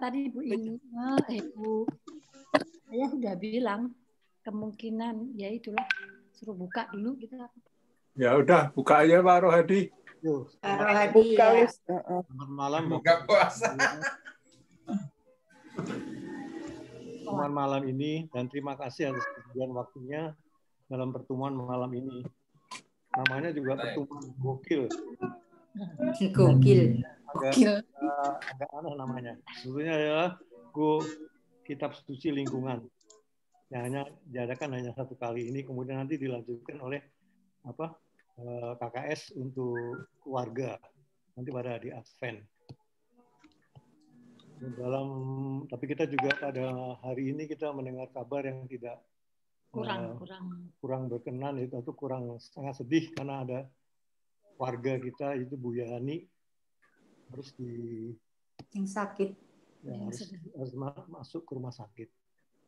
tadi Bu Bu saya sudah bilang kemungkinan ya itulah suruh buka dulu kita. Ya udah buka aja Pak Rohadi. Pak Rohadi ya. Selamat malam. Buka puasa. Pertemuan malam ini dan terima kasih atas kesediaan waktunya dalam pertemuan malam ini. Namanya juga pertemuan gokil. Gokil. Agak aneh namanya. Sebetulnya adalah Kitab Suci Lingkungan. Yang hanya diadakan hanya satu kali ini, kemudian nanti dilanjutkan oleh KKS untuk keluarga nanti pada di Advent. Tapi kita juga pada hari ini kita mendengar kabar yang tidak kurang berkenan, itu kurang sangat sedih karena ada warga kita itu Bu Yani harus yang sakit ya, harus masuk ke rumah sakit.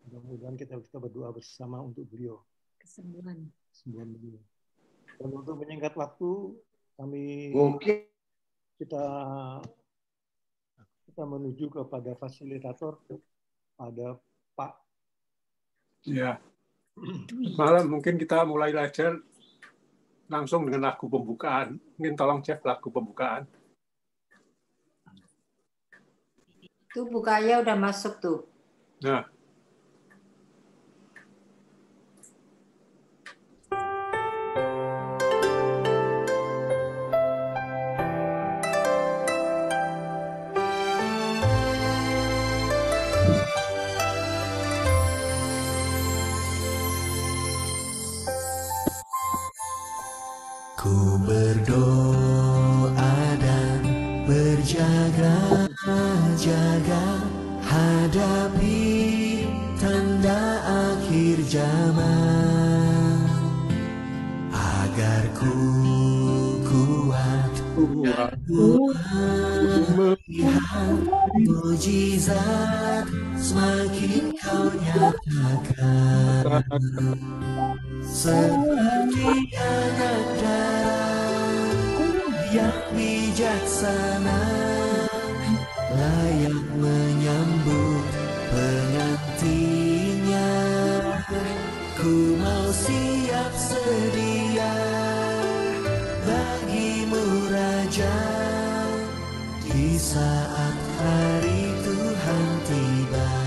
Mudah-mudahan kita berdoa bersama untuk beliau kesembuhan beliau. Dan untuk menyingkat waktu kita menuju kepada fasilitator pada Pak. Ya. Malam mungkin kita mulai aja langsung dengan lagu pembukaan. Mungkin tolong Jeff lagu pembukaan. Tuh bukanya udah masuk tuh. Nah. Ku berdoa dan berjaga-jaga hadapi tanda akhir zaman, agar ku kuat melihat mujizat semakin kau nyatakan. Seperti anak darah yang bijaksana, layak menyambut pengantinnya. Ku mau siap sedia bagimu Raja, di saat hari Tuhan tiba.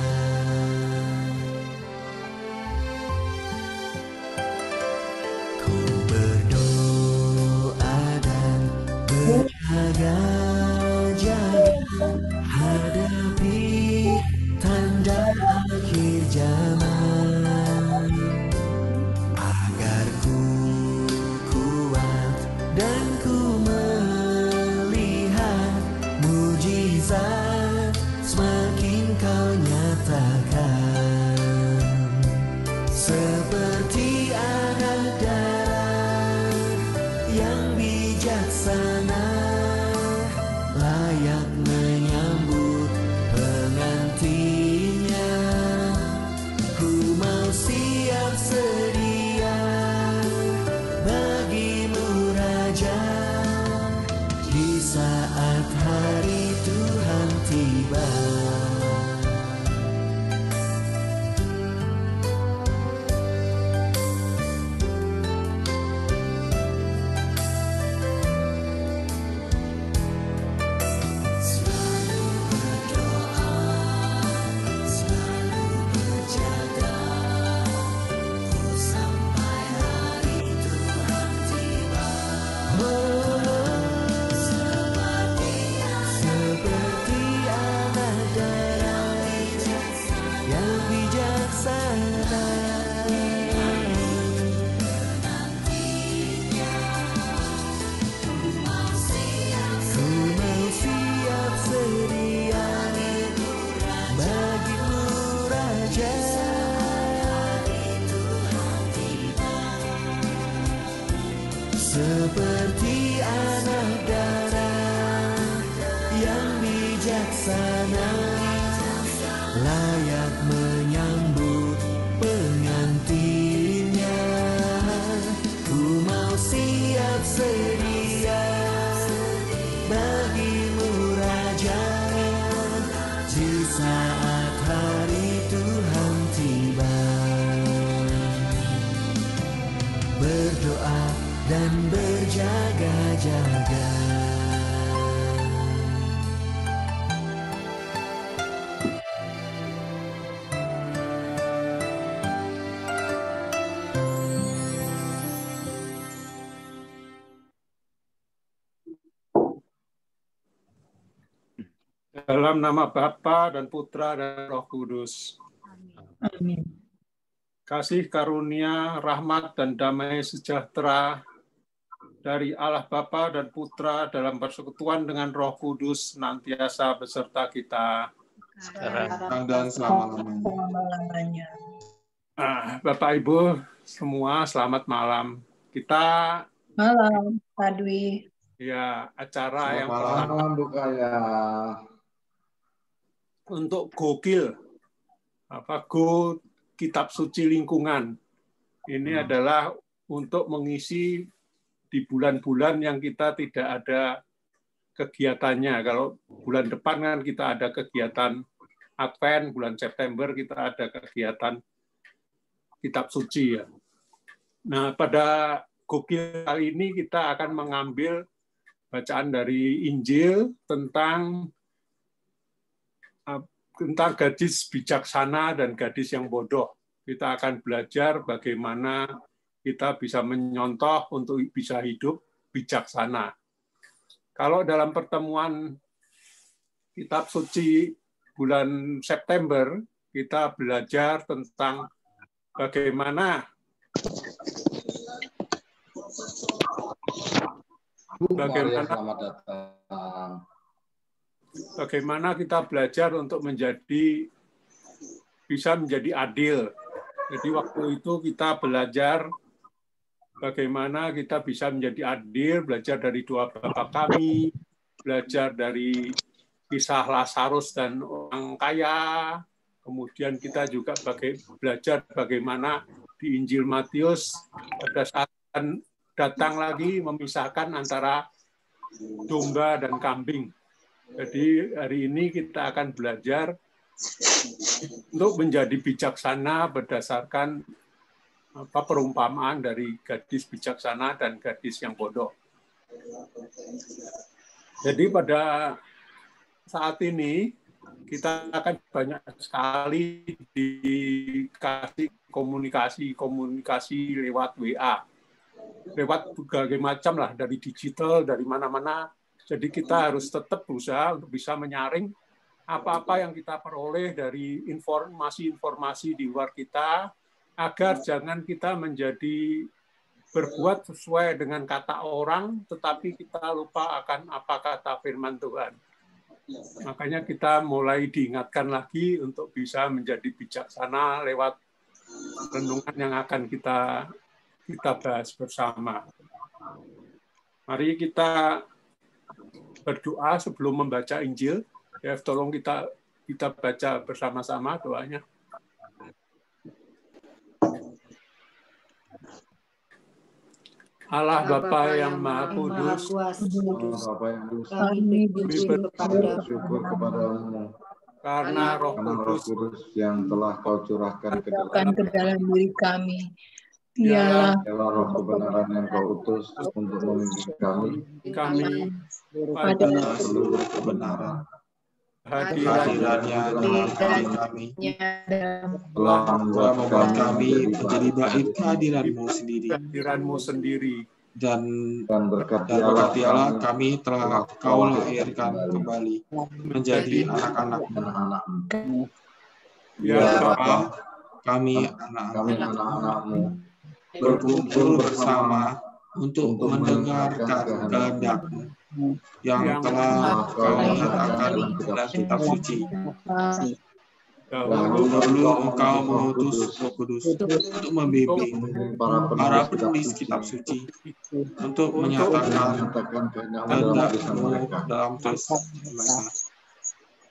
Jaga-jaga hadapi tanda akhir zaman, agar ku kuat dan ku melihat mujizat semakin kau nyatakan. Seperti anak darah yang bijaksana, layak menyambut pengantinnya. Ku mau siap sedia bagimu Raja, di saat hari Tuhan tiba. Seperti anak darah yang bijaksana, layak menyambut pengantinnya. Ku mau siap sedia bagimu Raja, di saat hari Tuhan tiba. Berdoa dan berjaga-jaga. Dalam nama Bapa dan Putra dan Roh Kudus. Amin. Kasih karunia, rahmat, dan damai sejahtera dari Allah Bapa dan Putra dalam persekutuan dengan Roh Kudus senantiasa beserta kita. Sekarang dan selama-lamanya. Bapak Ibu semua, selamat malam. Kita Malam, Pak Dwi. ya acara yang Selamat pertama malam, Bu Kaya. untuk gokil, Go Kitab Suci Lingkungan. Ini adalah untuk mengisi di bulan-bulan yang kita tidak ada kegiatannya. Kalau bulan depan kan kita ada kegiatan Advent, bulan September kita ada kegiatan Kitab Suci ya. Nah, pada gokil kali ini kita akan mengambil bacaan dari Injil tentang gadis bijaksana dan gadis yang bodoh. Kita akan belajar bagaimana kita bisa menyontoh untuk bisa hidup bijaksana. Kalau dalam pertemuan Kitab Suci bulan September, kita belajar tentang bagaimana Selamat datang. Bagaimana kita belajar untuk bisa menjadi adil. Jadi waktu itu kita belajar bagaimana kita bisa menjadi adil, belajar dari doa Bapa Kami, belajar dari kisah Lazarus dan orang kaya, kemudian kita juga belajar bagaimana di Injil Matius pada saat datang lagi memisahkan antara domba dan kambing. Jadi hari ini kita akan belajar untuk menjadi bijaksana berdasarkan perumpamaan dari gadis bijaksana dan gadis yang bodoh. Jadi pada saat ini kita akan banyak sekali dikasih komunikasi lewat WA, lewat berbagai macam lah, dari digital, dari mana-mana. Jadi kita harus tetap berusaha untuk bisa menyaring apa-apa yang kita peroleh dari informasi-informasi di luar kita, agar jangan kita berbuat sesuai dengan kata orang, tetapi kita lupa akan apa kata firman Tuhan. Makanya kita mulai diingatkan lagi untuk bisa menjadi bijaksana lewat renungan yang akan kita bahas bersama. Mari kita berdoa sebelum membaca Injil. Ya, tolong kita baca bersama-sama doanya. Allah Bapa yang Maha Kudus, kami bersyukur kepadamu karena Roh Kudus yang telah Kau curahkan ke dalam diri kami. Dialah Roh kebenaran yang Kau utus untuk memimpin kami pada seluruh kebenaran. Hadirannya dalam kami telah membuat kami menjadi bait kehadiranmu sendiri. Dan berkati Allah kami telah Kau lahirkan kembali menjadi anak-anak-Mu. Ya Bapa, kami anak-anak-Mu berkumpul bersama untuk mendengarkan kehendak-Mu yang telah Kau nyatakan dalam kitab suci. Dahulu Engkau mengutus Roh Kudus untuk membimbing para penulis kitab suci untuk menyatakan kehendak-Mu dalam tulisan mereka.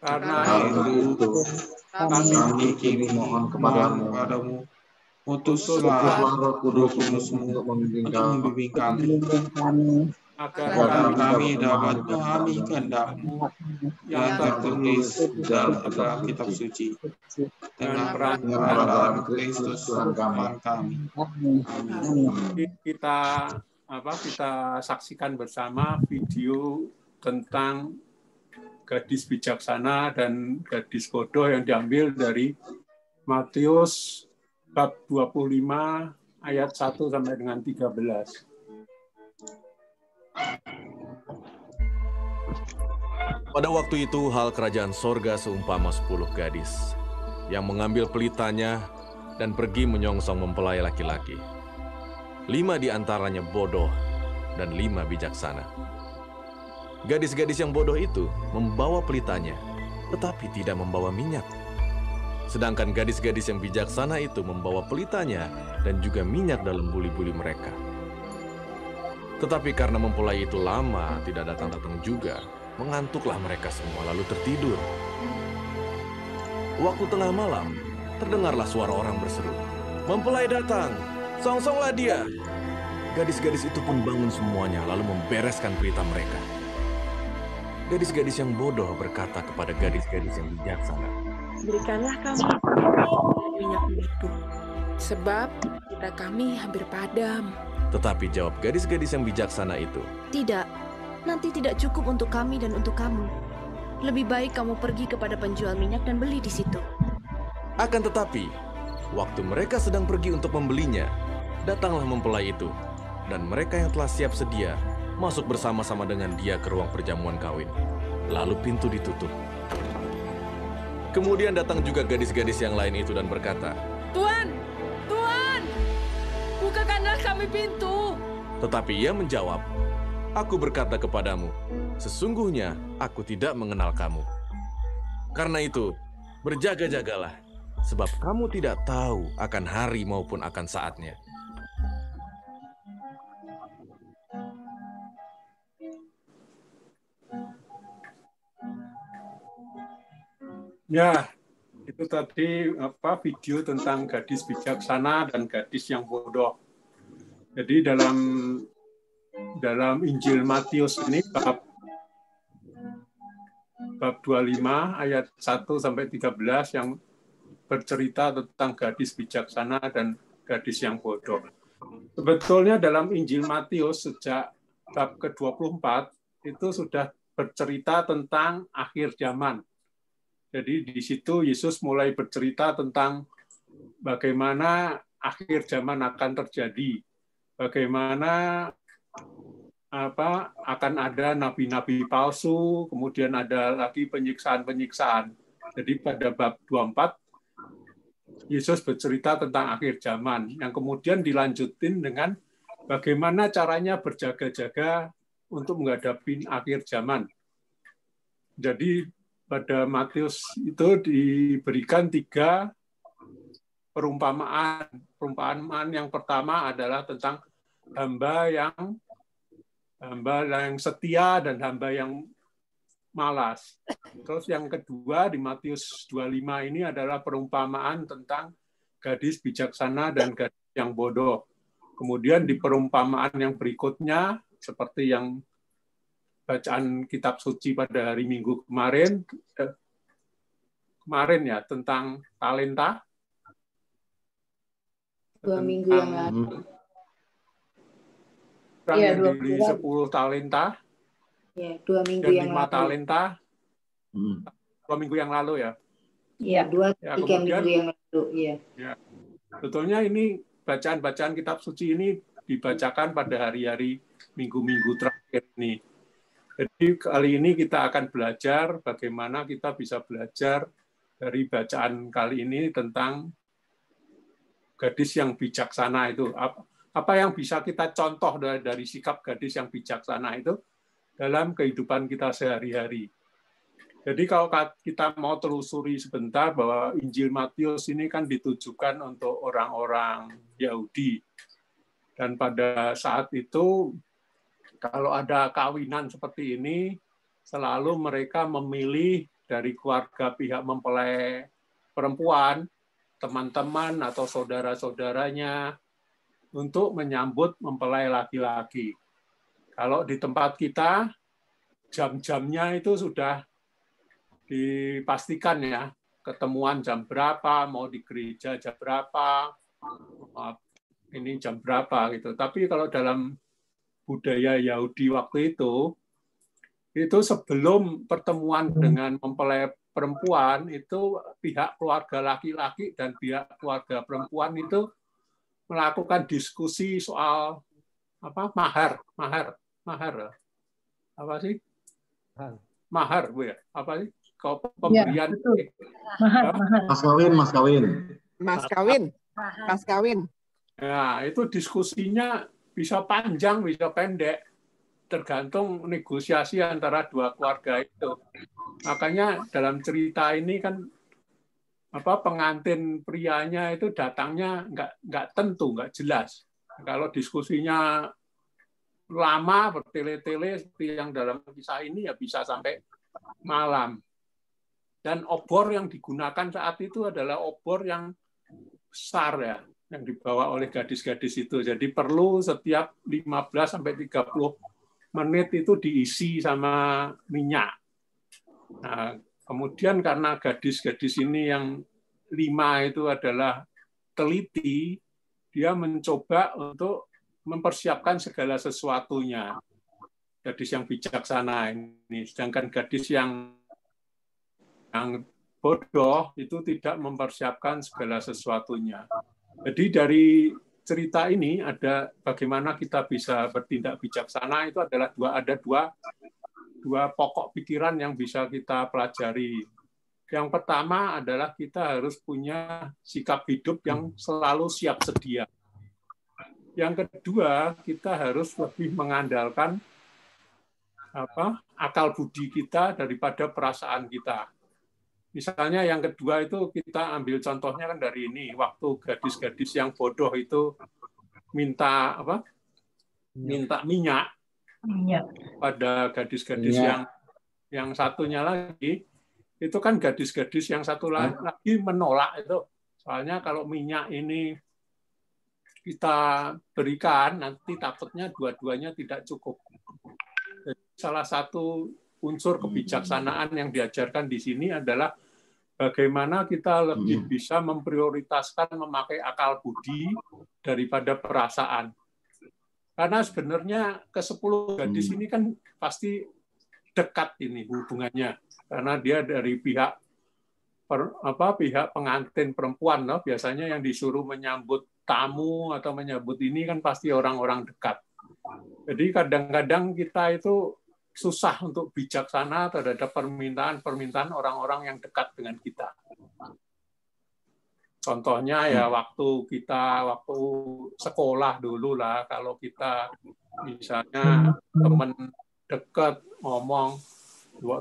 Karena itu kami kini mohon kepadamu, utuslah Roh Kudus-Mu untuk membimbing kami agar kami dapat memahami kehendak-Mu yang tertulis dalam kitab suci dengan peran Kristus Tuhan kami. Kita saksikan bersama video tentang gadis bijaksana dan gadis bodoh yang diambil dari Matius bab 25 ayat 1 sampai dengan 13. Pada waktu itu hal kerajaan sorga seumpama 10 gadis yang mengambil pelitanya dan pergi menyongsong mempelai laki-laki. 5 di antaranya bodoh dan 5 bijaksana. Gadis-gadis yang bodoh itu membawa pelitanya, tetapi tidak membawa minyak. Sedangkan gadis-gadis yang bijaksana itu membawa pelitanya dan juga minyak dalam buli-buli mereka. Tetapi karena mempelai itu lama tidak datang-datang juga, mengantuklah mereka semua lalu tertidur. Waktu tengah malam, terdengarlah suara orang berseru, "Mempelai datang, songsonglah dia." Gadis-gadis itu pun bangun semuanya lalu membereskan pelita mereka. Gadis-gadis yang bodoh berkata kepada gadis-gadis yang bijaksana, "Berikanlah kami minyak itu, sebab pelita kami hampir padam." Tetapi jawab gadis-gadis yang bijaksana itu, "Tidak, nanti tidak cukup untuk kami dan untuk kamu. Lebih baik kamu pergi kepada penjual minyak dan beli di situ." Akan tetapi, waktu mereka sedang pergi untuk membelinya, datanglah mempelai itu, dan mereka yang telah siap sedia masuk bersama-sama dengan dia ke ruang perjamuan kawin. Lalu pintu ditutup. Kemudian datang juga gadis-gadis yang lain itu dan berkata, "Tuan, Tuan, bukakanlah kami pintu." Tetapi ia menjawab, "Aku berkata kepadamu, sesungguhnya aku tidak mengenal kamu. Karena itu, berjaga-jagalah, sebab kamu tidak tahu akan hari maupun akan saatnya." Ya, itu tadi video tentang gadis bijaksana dan gadis yang bodoh. Jadi dalam Injil Matius ini bab 25 ayat 1 sampai 13 yang bercerita tentang gadis bijaksana dan gadis yang bodoh. Sebetulnya dalam Injil Matius sejak bab ke-24 itu sudah bercerita tentang akhir zaman. Jadi di situ Yesus mulai bercerita tentang bagaimana akhir zaman akan terjadi, bagaimana akan ada nabi-nabi palsu, kemudian ada lagi penyiksaan-penyiksaan. Jadi pada bab 24 Yesus bercerita tentang akhir zaman yang kemudian dilanjutin dengan bagaimana caranya berjaga-jaga untuk menghadapi akhir zaman. Jadi pada Matius itu diberikan 3 perumpamaan. Perumpamaan yang pertama adalah tentang hamba yang setia dan hamba yang malas. Terus yang kedua di Matius 25 ini adalah perumpamaan tentang gadis bijaksana dan gadis yang bodoh. Kemudian di perumpamaan yang berikutnya seperti yang bacaan kitab suci pada hari Minggu kemarin ya tentang talenta. 2 minggu yang lalu. Yang diberi 10 talenta. Ya, 2 minggu dan yang 5 lalu. talenta. 2 minggu yang lalu ya. Iya, 2-3 minggu yang lalu. Iya. Ya. Sebetulnya ini bacaan-bacaan kitab suci ini dibacakan pada hari-hari minggu-minggu terakhir ini. Jadi kali ini kita akan belajar bagaimana kita bisa belajar dari bacaan kali ini tentang gadis yang bijaksana itu. Apa yang bisa kita contoh dari sikap gadis yang bijaksana itu dalam kehidupan kita sehari-hari. Jadi kalau kita mau telusuri sebentar bahwa Injil Matius ini kan ditujukan untuk orang-orang Yahudi. Dan pada saat itu kalau ada kawinan seperti ini, selalu mereka memilih dari keluarga pihak mempelai perempuan, teman-teman atau saudara-saudaranya, untuk menyambut mempelai laki-laki. Kalau di tempat kita, jam-jamnya itu sudah dipastikan ya, ketemuan jam berapa, mau di gereja jam berapa, ini jam berapa gitu. Tapi kalau dalam budaya Yahudi waktu itu sebelum pertemuan dengan mempelai perempuan itu pihak keluarga laki-laki dan pihak keluarga perempuan itu melakukan diskusi soal apa mahar apa sih mahar Bu ya apa sih kalau pemberian ya, mahar. Mas kawin. Nah, itu diskusinya bisa panjang, bisa pendek, tergantung negosiasi antara dua keluarga itu. Makanya dalam cerita ini kan pengantin prianya itu datangnya nggak tentu, nggak jelas. Kalau diskusinya lama, bertele-tele seperti yang dalam kisah ini ya bisa sampai malam. Dan obor yang digunakan saat itu adalah obor yang besar ya, yang dibawa oleh gadis-gadis itu. Jadi perlu setiap 15 sampai 30 menit itu diisi sama minyak. Nah, kemudian karena gadis-gadis ini yang 5 itu adalah teliti, dia mencoba untuk mempersiapkan segala sesuatunya. Gadis yang bijaksana ini, sedangkan gadis yang bodoh itu tidak mempersiapkan segala sesuatunya. Jadi dari cerita ini ada bagaimana kita bisa bertindak bijaksana itu adalah dua pokok pikiran yang bisa kita pelajari. Yang pertama adalah kita harus punya sikap hidup yang selalu siap sedia. Yang kedua, kita harus lebih mengandalkan akal budi kita daripada perasaan kita. Misalnya yang kedua itu kita ambil contohnya kan dari ini, waktu gadis-gadis yang bodoh itu minta minyak pada gadis-gadis yang satunya lagi, itu kan gadis-gadis yang satu lagi menolak itu. Soalnya kalau minyak ini kita berikan, nanti takutnya dua-duanya tidak cukup. Jadi salah satu unsur kebijaksanaan yang diajarkan di sini adalah bagaimana kita lebih bisa memprioritaskan memakai akal budi daripada perasaan. Karena sebenarnya ke-10 gadis ini kan pasti dekat ini hubungannya. Karena dia dari pihak pengantin perempuan, biasanya yang disuruh menyambut tamu atau menyambut ini kan pasti orang-orang dekat. Jadi kadang-kadang kita itu susah untuk bijaksana terhadap permintaan orang-orang yang dekat dengan kita. Contohnya ya waktu sekolah dulu lah, kalau kita misalnya teman dekat ngomong,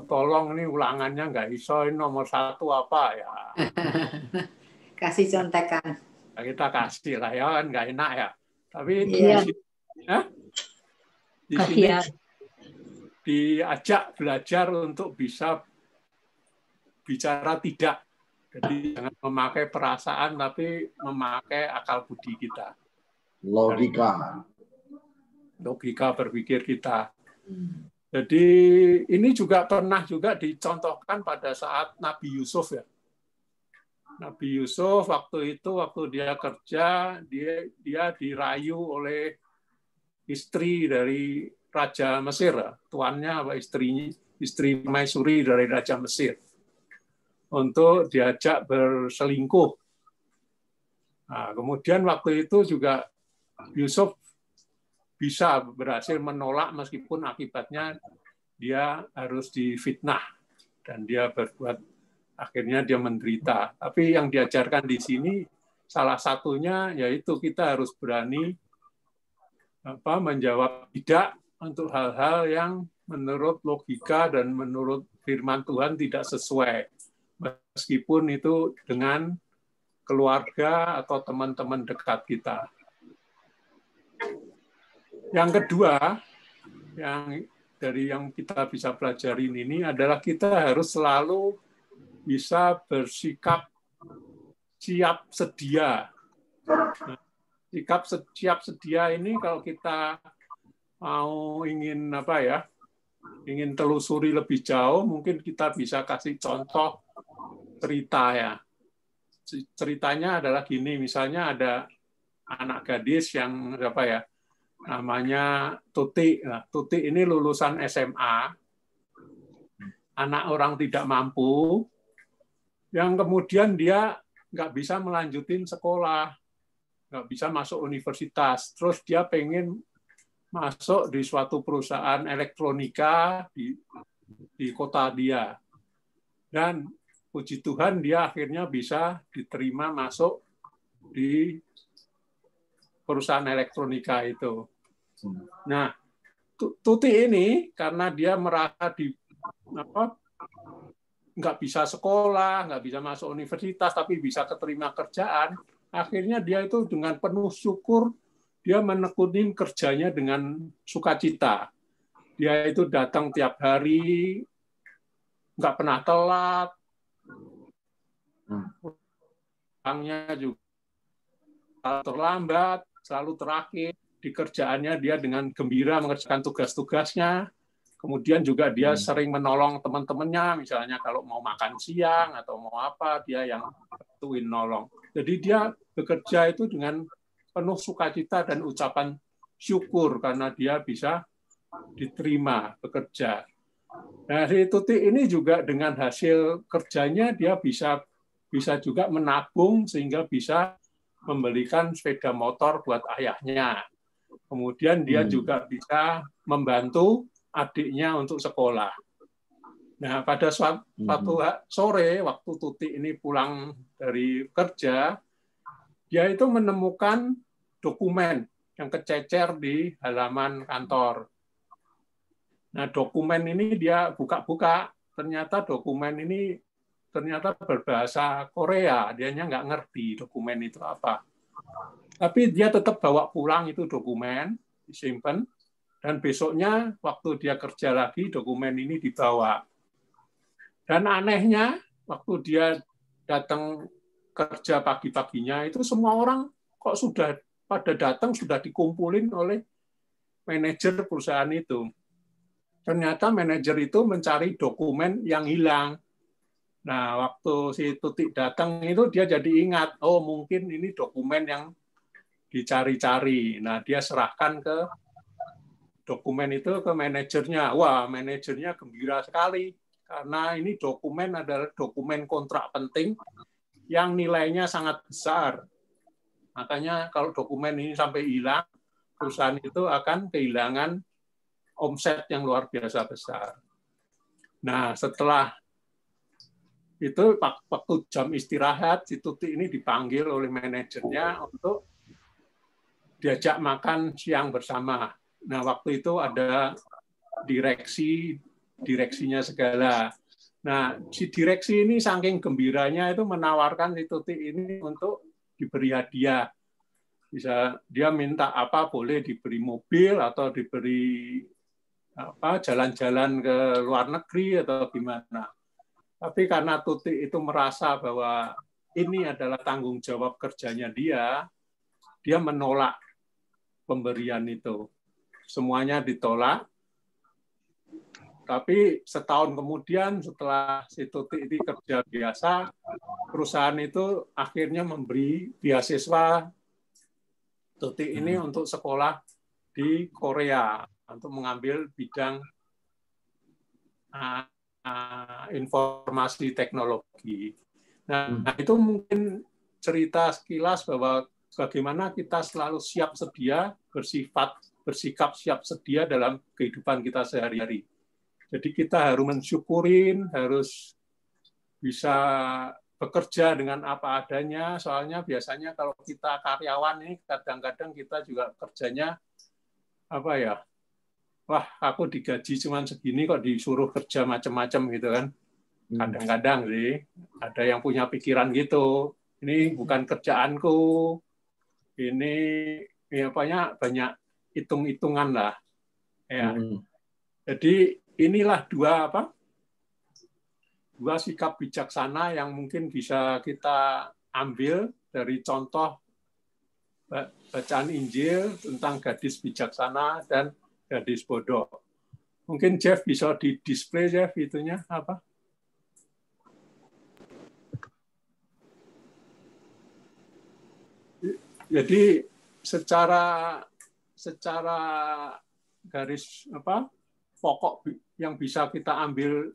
tolong ini ulangannya nggak iso, ini nomor 1 apa ya. Kasih contekan. Ya, kita kasih lah ya, kan nggak enak ya. Tapi di sini diajak belajar untuk bisa bicara tidak. Jadi jangan memakai perasaan, tapi memakai akal budi kita. Logika berpikir kita. Jadi ini juga pernah dicontohkan pada saat Nabi Yusuf ya. Nabi Yusuf waktu dia kerja, dia dirayu oleh istri dari Raja Mesir, tuannya istri Maisuri dari Raja Mesir, untuk diajak berselingkuh. Nah, kemudian waktu itu juga Yusuf bisa berhasil menolak meskipun akibatnya dia harus difitnah dan dia akhirnya dia menderita. Tapi yang diajarkan di sini salah satunya yaitu kita harus berani menjawab tidak untuk hal-hal yang menurut logika dan menurut firman Tuhan tidak sesuai. Meskipun itu dengan keluarga atau teman-teman dekat kita. Yang kedua, yang kita bisa pelajarin ini adalah kita harus selalu bisa bersikap siap sedia. Sikap siap sedia ini kalau kita ingin apa ya, ingin telusuri lebih jauh, mungkin kita bisa kasih contoh cerita ya. Ceritanya adalah gini, misalnya ada anak gadis yang apa ya, namanya Tuti. Nah, Tuti ini lulusan SMA, anak orang tidak mampu, yang kemudian dia nggak bisa melanjutin sekolah, nggak bisa masuk universitas, terus dia pengen masuk di suatu perusahaan elektronika di kota dia. Dan puji Tuhan dia akhirnya bisa diterima masuk di perusahaan elektronika itu. Nah, Tuti ini karena dia merasa nggak bisa sekolah, nggak bisa masuk universitas, tapi bisa keterima kerjaan, akhirnya dia itu dengan penuh syukur, dia menekunin kerjanya dengan sukacita. Dia itu datang tiap hari, nggak pernah telat, pulangnya juga selalu terlambat, selalu terakhir. Di kerjaannya dia dengan gembira mengerjakan tugas-tugasnya. Kemudian juga dia sering menolong teman-temannya, misalnya kalau mau makan siang atau mau apa, dia yang bantuin nolong. Jadi dia bekerja itu dengan penuh sukacita dan ucapan syukur karena dia bisa diterima bekerja. Nah, si Tuti ini juga dengan hasil kerjanya dia bisa juga menabung sehingga bisa membelikan sepeda motor buat ayahnya. Kemudian dia juga bisa membantu adiknya untuk sekolah. Nah, pada suatu sore waktu Tuti ini pulang dari kerja, dia itu menemukan dokumen yang kececer di halaman kantor. Nah, dokumen ini dia buka-buka, ternyata dokumen ini ternyata berbahasa Korea. Dianya nggak ngerti dokumen itu apa. Tapi dia tetap bawa pulang itu dokumen, disimpan, dan besoknya waktu dia kerja lagi, dokumen ini dibawa. Dan anehnya, waktu dia datang kerja pagi-paginya, itu semua orang kok sudah pada datang, sudah dikumpulin oleh manajer perusahaan itu. Ternyata manajer itu mencari dokumen yang hilang. Nah, waktu si Tuti datang itu dia jadi ingat, oh mungkin ini dokumen yang dicari-cari. Nah, dia serahkan ke dokumen itu ke manajernya. Wah, manajernya gembira sekali karena ini dokumen adalah dokumen kontrak penting yang nilainya sangat besar. Makanya kalau dokumen ini sampai hilang, perusahaan itu akan kehilangan omset yang luar biasa besar. Nah, setelah itu waktu jam istirahat, si Tuti ini dipanggil oleh manajernya untuk diajak makan siang bersama. Nah, waktu itu ada direksinya segala. Nah, si direksi ini saking gembiranya itu menawarkan si Tuti ini untuk diberi hadiah. Bisa dia minta apa, boleh diberi mobil atau diberi apa, jalan-jalan ke luar negeri atau gimana. Tapi karena Tuti itu merasa bahwa ini adalah tanggung jawab kerjanya dia menolak pemberian itu. Semuanya ditolak. Tapi setahun kemudian setelah si Tuti ini kerja biasa, perusahaan itu akhirnya memberi beasiswa Tuti ini untuk sekolah di Korea untuk mengambil bidang informasi teknologi. Nah, itu mungkin cerita sekilas bahwa bagaimana kita selalu siap sedia, bersikap siap sedia dalam kehidupan kita sehari-hari. Jadi kita harus mensyukurin, harus bisa bekerja dengan apa adanya, soalnya biasanya kalau kita karyawan ini kadang-kadang kita juga kerjanya apa ya, wah aku digaji cuma segini kok disuruh kerja macam-macam gitu kan. Kadang-kadang sih ada yang punya pikiran gitu, ini bukan kerjaanku, ini ya banyak hitung-hitungan lah ya. Jadi inilah dua sikap bijaksana yang mungkin bisa kita ambil dari contoh bacaan Injil tentang gadis bijaksana dan gadis bodoh. Mungkin Jeff bisa di-display, Jeff, itunya apa? Jadi secara garis pokok yang bisa kita ambil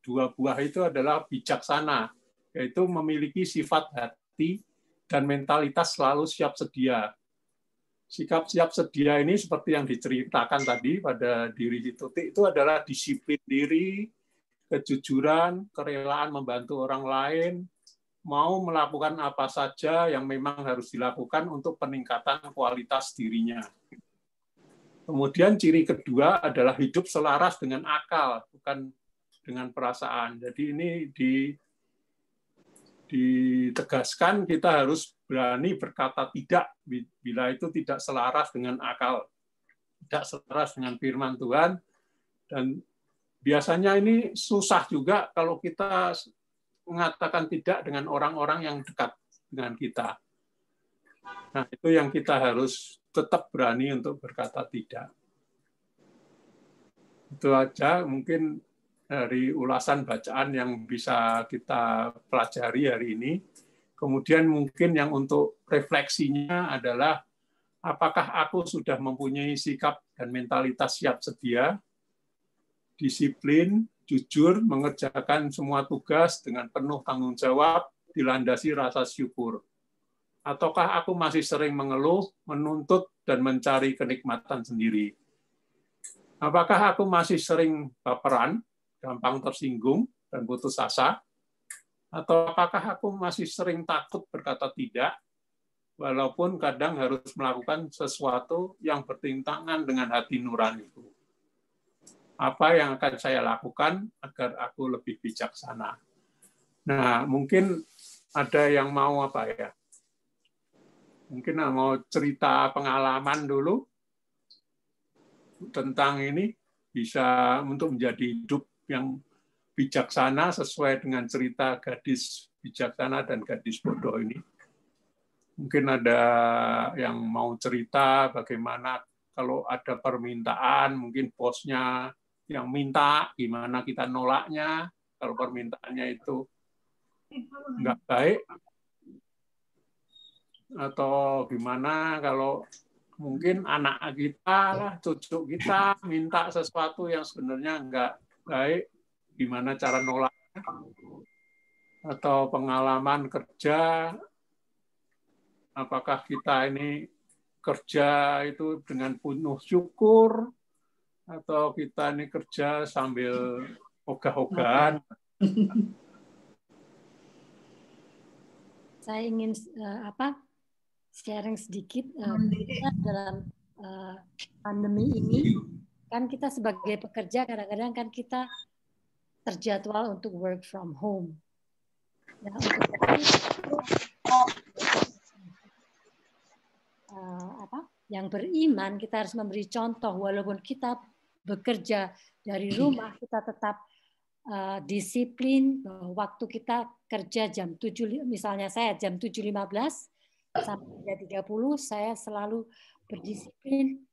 dua buah itu adalah bijaksana, yaitu memiliki sifat hati dan mentalitas selalu siap sedia. Sikap siap sedia ini seperti yang diceritakan tadi pada diri Tutik itu adalah disiplin diri, kejujuran, kerelaan membantu orang lain, mau melakukan apa saja yang memang harus dilakukan untuk peningkatan kualitas dirinya. Kemudian ciri kedua adalah hidup selaras dengan akal, bukan dengan perasaan. Jadi ini ditegaskan kita harus berani berkata tidak bila itu tidak selaras dengan akal, tidak selaras dengan firman Tuhan. Dan biasanya ini susah juga kalau kita mengatakan tidak dengan orang-orang yang dekat dengan kita. Nah, itu yang kita harus tetap berani untuk berkata tidak. Itu aja mungkin dari ulasan bacaan yang bisa kita pelajari hari ini. Kemudian mungkin yang untuk refleksinya adalah apakah aku sudah mempunyai sikap dan mentalitas siap sedia, disiplin, jujur, mengerjakan semua tugas dengan penuh tanggung jawab, dilandasi rasa syukur. Ataukah aku masih sering mengeluh, menuntut, dan mencari kenikmatan sendiri? Apakah aku masih sering baperan, gampang tersinggung, dan putus asa? Atau apakah aku masih sering takut berkata tidak, walaupun kadang harus melakukan sesuatu yang bertentangan dengan hati nuraniku? Apa yang akan saya lakukan agar aku lebih bijaksana? Nah, mungkin ada yang mau apa ya? Mungkin mau cerita pengalaman dulu tentang ini, bisa untuk menjadi hidup yang bijaksana sesuai dengan cerita gadis bijaksana dan gadis bodoh ini. Mungkin ada yang mau cerita bagaimana kalau ada permintaan, mungkin bosnya yang minta, gimana kita nolaknya kalau permintaannya itu nggak baik, atau gimana kalau mungkin anak kita lah, cucu kita minta sesuatu yang sebenarnya nggak baik, gimana cara nolaknya, atau pengalaman kerja, apakah kita ini kerja itu dengan penuh syukur, atau kita ini kerja sambil ogah-ogahan. Saya ingin sharing sedikit dalam pandemi ini. Kan kita sebagai pekerja kadang-kadang kan kita terjadwal untuk work from home. Nah, untuk yang beriman kita harus memberi contoh, walaupun kita bekerja dari rumah, kita tetap disiplin bahwa waktu kita kerja jam 7, misalnya saya jam 7.15 sampai 3.30, saya selalu berdisiplin,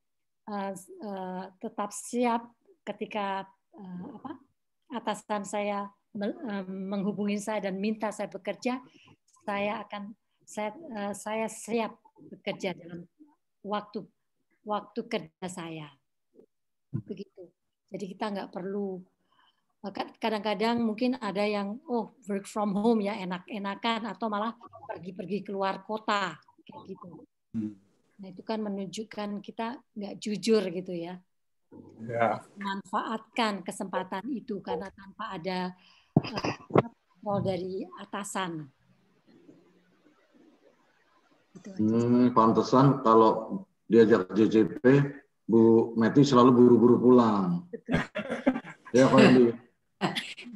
tetap siap ketika atasan saya menghubungi saya dan minta saya bekerja, saya siap bekerja dalam waktu kerja saya. Begitu. Jadi kita nggak perlu, kadang-kadang mungkin ada yang work from home ya, enak-enakan, atau malah pergi-pergi keluar kota kayak gitu. Nah, itu kan menunjukkan kita nggak jujur gitu ya. Manfaatkan kesempatan itu karena tanpa ada kontrol dari atasan. Pantesan kalau diajak JJP, Bu Meti selalu buru-buru pulang. Ya, Pak Andi.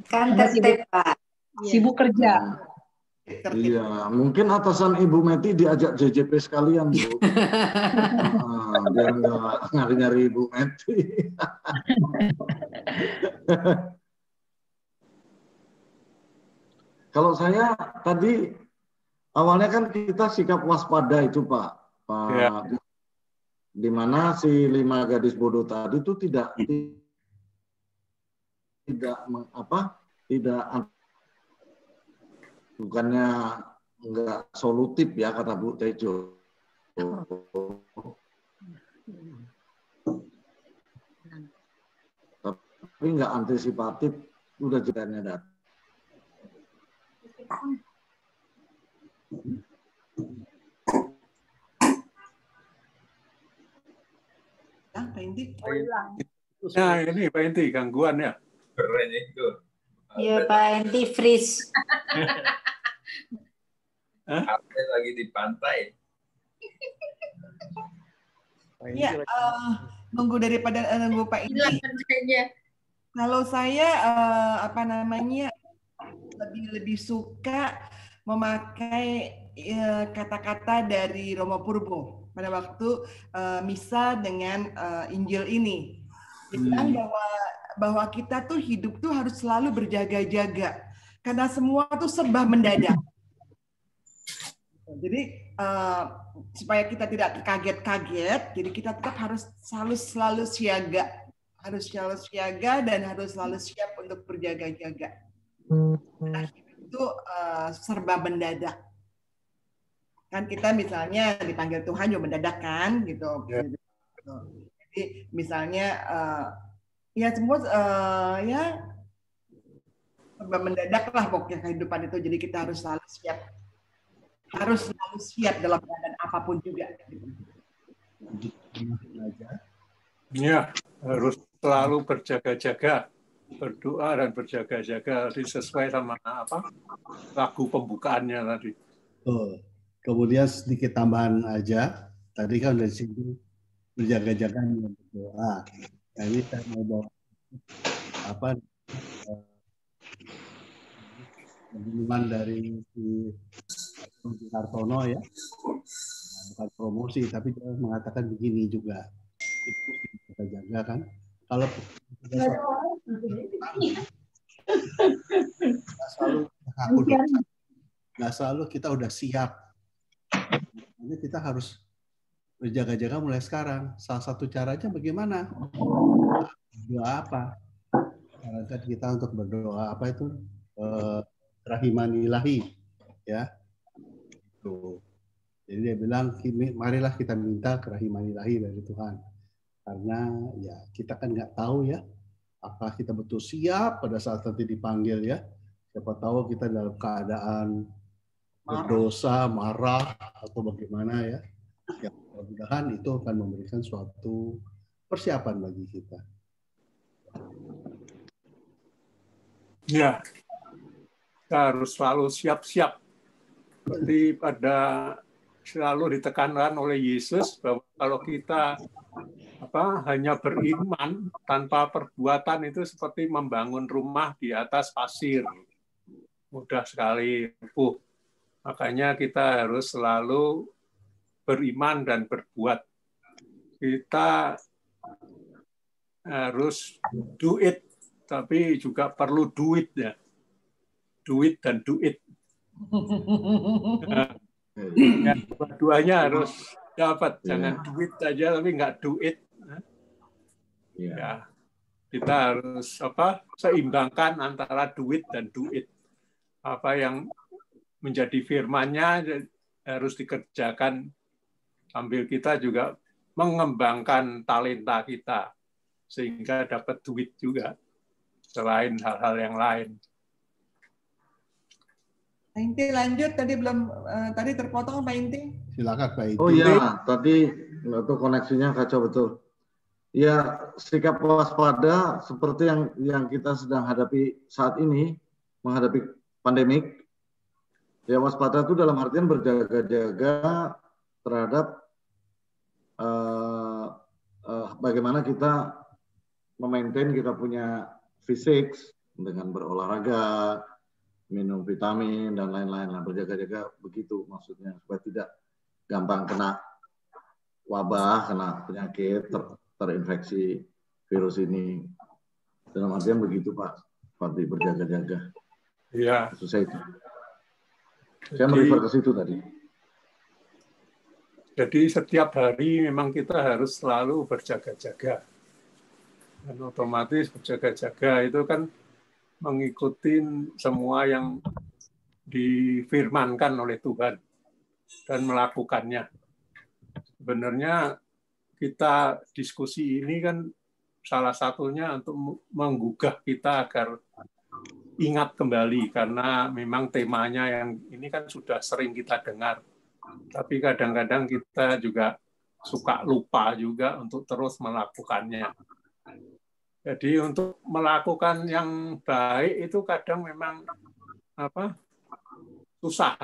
Kan tertib, Pak. Sibuk kerja. Iya, mungkin atasan Ibu Meti diajak JJP sekalian, Bu. Biar nggak nyari-nyari Ibu Meti. Kalau saya tadi awalnya kan kita sikap waspada itu, Pak. di mana si 5 gadis bodoh tadi itu tidak bukannya enggak solutif ya kata Bu Tejo. Tapi enggak antisipatif, udah jelasnya datang. Pak Inti. Nah, ini Pak Inti gangguan ya. Keren itu. Iya Pak Inti freeze. HP lagi di pantai. Ya, nunggu daripada nunggu Pak Inti. Kalau saya lebih suka memakai kata-kata dari Romo Purbo pada waktu misa dengan Injil ini. Dibilang bahwa kita tuh hidup tuh harus selalu berjaga-jaga karena semua tuh serba mendadak. Jadi supaya kita tidak kaget-kaget, jadi kita tetap harus selalu siaga, dan harus selalu siap untuk berjaga-jaga. Nah, itu serba mendadak. Kan kita misalnya dipanggil Tuhan juga mendadak kan, gitu. Jadi misalnya ya semua ya serba mendadak lah pokoknya kehidupan itu. Jadi kita harus selalu siap dalam keadaan apapun juga. Ya, harus selalu berjaga-jaga, berdoa dan berjaga-jaga sesuai sama lagu pembukaannya tadi. Kemudian sedikit tambahan aja, tadi kan dari sini berjaga-jaga dengan berdoa. Nah, ini saya mau bawa pengumuman dari si Hartono ya, bukan promosi tapi dia mengatakan begini juga, kita jaga kan, kalau nggak selalu kita udah siap, ini kita harus berjaga-jaga mulai sekarang. Salah satu caranya bagaimana? Berdoa apa? Sarankan kita untuk berdoa apa itu? Kerahiman ilahi, ya. Jadi dia bilang, marilah kita minta kerahiman ilahi dari Tuhan. Karena ya kita kan nggak tahu ya, apakah kita betul siap pada saat nanti dipanggil ya. Siapa tahu kita dalam keadaan berdosa, marah, atau bagaimana ya. Ya mudah-mudahan itu akan memberikan suatu persiapan bagi kita. Ya, kita harus selalu siap-siap. Seperti selalu ditekankan oleh Yesus bahwa kalau kita hanya beriman tanpa perbuatan itu seperti membangun rumah di atas pasir. Mudah sekali rubuh. Makanya kita harus selalu beriman dan berbuat. Kita harus do it, tapi juga perlu duit ya. Duit dan do it. Ya, dua-duanya harus dapat. Jangan duit aja tapi nggak do it. Ya, kita harus seimbangkan antara duit dan do it. Apa yang menjadi firman-Nya harus dikerjakan sambil kita juga mengembangkan talenta kita sehingga dapat duit juga selain hal-hal yang lain. Pak Inti lanjut, tadi terpotong Pak Inti. Silakan Pak Inti. Oh iya, tadi itu koneksinya kacau betul. Ya, sikap waspada seperti yang kita sedang hadapi saat ini, menghadapi pandemik. Ya, waspada itu dalam artian berjaga-jaga terhadap bagaimana kita memaintain kita punya fisik dengan berolahraga, minum vitamin dan lain-lain. Berjaga-jaga begitu maksudnya supaya tidak gampang kena wabah, kena penyakit, terinfeksi virus ini. Dalam artian begitu Pak, seperti berjaga-jaga. Iya. Saya itu. Saya merefer ke situ tadi. Jadi setiap hari memang kita harus selalu berjaga-jaga. Dan otomatis berjaga-jaga itu kan mengikuti semua yang difirmankan oleh Tuhan dan melakukannya. Sebenarnya kita diskusi ini kan salah satunya untuk menggugah kita agar ingat kembali, karena memang temanya yang ini kan sudah sering kita dengar. Tapi kadang-kadang kita juga suka lupa juga untuk terus melakukannya. Jadi untuk melakukan yang baik itu kadang memang susah.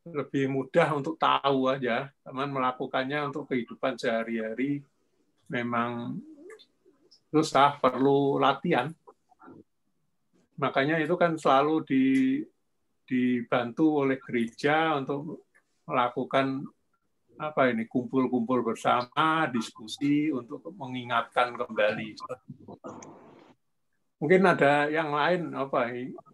Lebih mudah untuk tahu aja, teman melakukannya untuk kehidupan sehari-hari memang susah, perlu latihan. Makanya itu kan selalu dibantu oleh gereja untuk melakukan kumpul-kumpul bersama, diskusi untuk mengingatkan kembali. Mungkin ada yang lain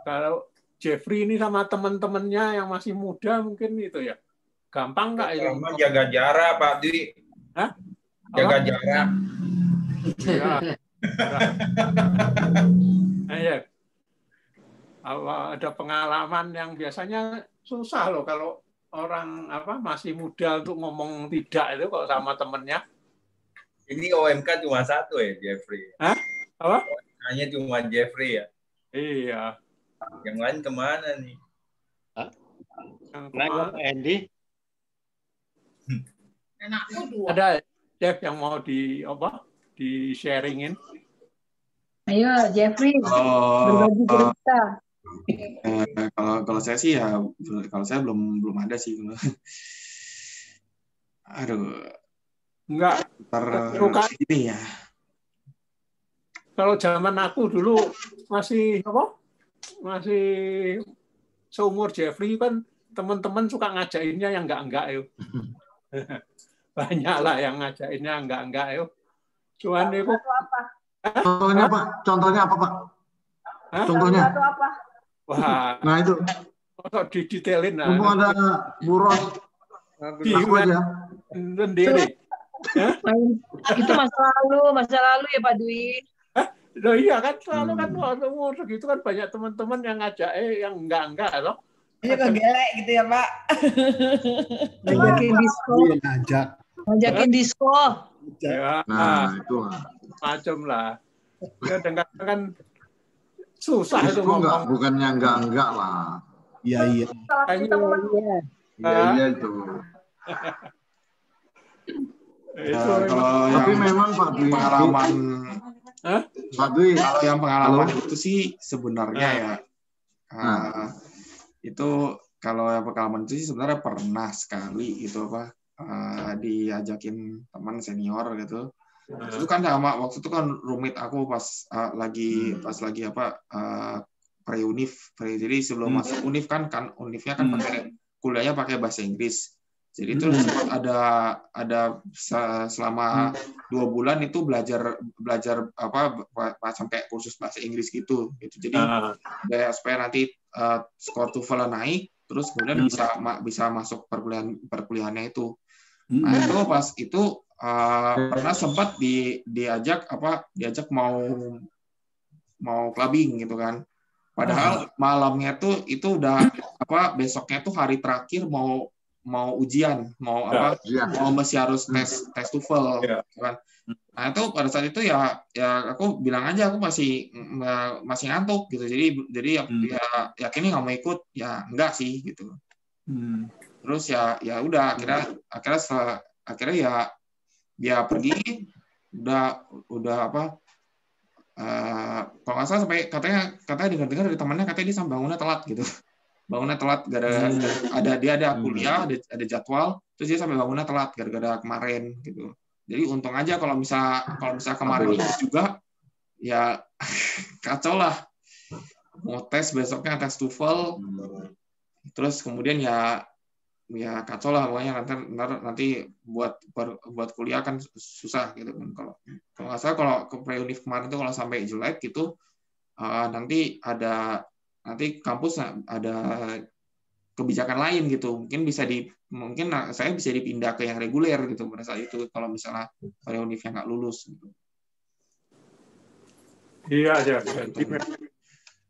kalau Jeffrey ini sama teman-temannya yang masih muda mungkin itu ya. Gampang nggak itu? Jaga jarak, Pak Dwi. Hah? Jaga jarak. Ya. Ada pengalaman yang biasanya susah loh kalau orang masih muda untuk ngomong tidak itu kalau sama temennya. Ini OMK cuma satu ya, Jeffrey. Hah? Apa? Hanya cuma Jeffrey ya. Iya. Yang lain kemana nih? Nah, Andy. Ada Jeff yang mau di sharingin? Ayo Jeffrey, berbagi cerita. Kalau saya sih ya, kalau saya belum ada sih. Aduh. Enggak. Ini ya. Kalau zaman aku dulu masih seumur Jeffrey kan teman-teman suka ngajainnya yang enggak yuk. Banyak lah yang ngajainnya enggak yuk. Cuman itu Contohnya Pak? Contohnya apa Pak? Contohnya? Wah. Nah itu. Kok didetailin lah. Mumpung ada buros. Aku aja. Sendiri. Itu masa lalu ya Pak Dwi. Loh iya kan selalu kan umur segitu kan banyak teman-teman yang ngajak yang enggak loh. Ini kok gelek gitu ya Pak. Ngajakin disko. Ngajakin disko. Ya, itu macam lah. Kadang-kadang kan susah itu ngomong. Bukannya enggak lah. Iya. Iya itu. Kalau tapi memang Pak Dwi pengalaman, Pak Dwi, kalau yang pengalaman itu sih sebenarnya ya itu kalau yang pengalaman itu sih sebenarnya pernah sekali gitu diajakin teman senior gitu. Itu kan sama waktu itu kan rumit aku pas lagi pre-univ. Jadi sebelum masuk univ kan univnya kan pakai kuliahnya pakai bahasa Inggris. Jadi itu sempat ada selama 2 bulan itu belajar sampai kursus bahasa Inggris gitu. Jadi supaya nanti skor TOEFL naik, terus kemudian bisa masuk perkuliahannya itu. Nah itu pas itu pernah sempat diajak mau clubbing gitu kan. Padahal malamnya itu udah besoknya tuh hari terakhir mau ujian, mau masih harus tes TOEFL kan. Nah itu pada saat itu ya aku bilang aja aku masih ngantuk gitu. Jadi ya yakin nggak mau ikut, ya enggak sih gitu. Terus ya udah akhirnya ya dia pergi udah kalau nggak salah sampai katanya dengar dari temannya katanya dia sampai bangunnya telat gitu. Bangunnya telat gara-gara ada kuliah, ada jadwal, terus dia sampai bangunnya telat gara-gara kemarin gitu. Jadi untung aja kalau misal kemarin juga ya kacau lah. Mau tes besoknya tes TOEFL, terus kemudian ya kacau lah pokoknya nanti buat kuliah kan susah gitu kan. Kalau nggak salah kalau ke pre-univ kemarin itu kalau sampai jelek gitu nanti kampus ada kebijakan lain gitu. Mungkin saya bisa dipindah ke yang reguler gitu pada saat itu kalau misalnya pada univnya nggak lulus gitu. Iya ya,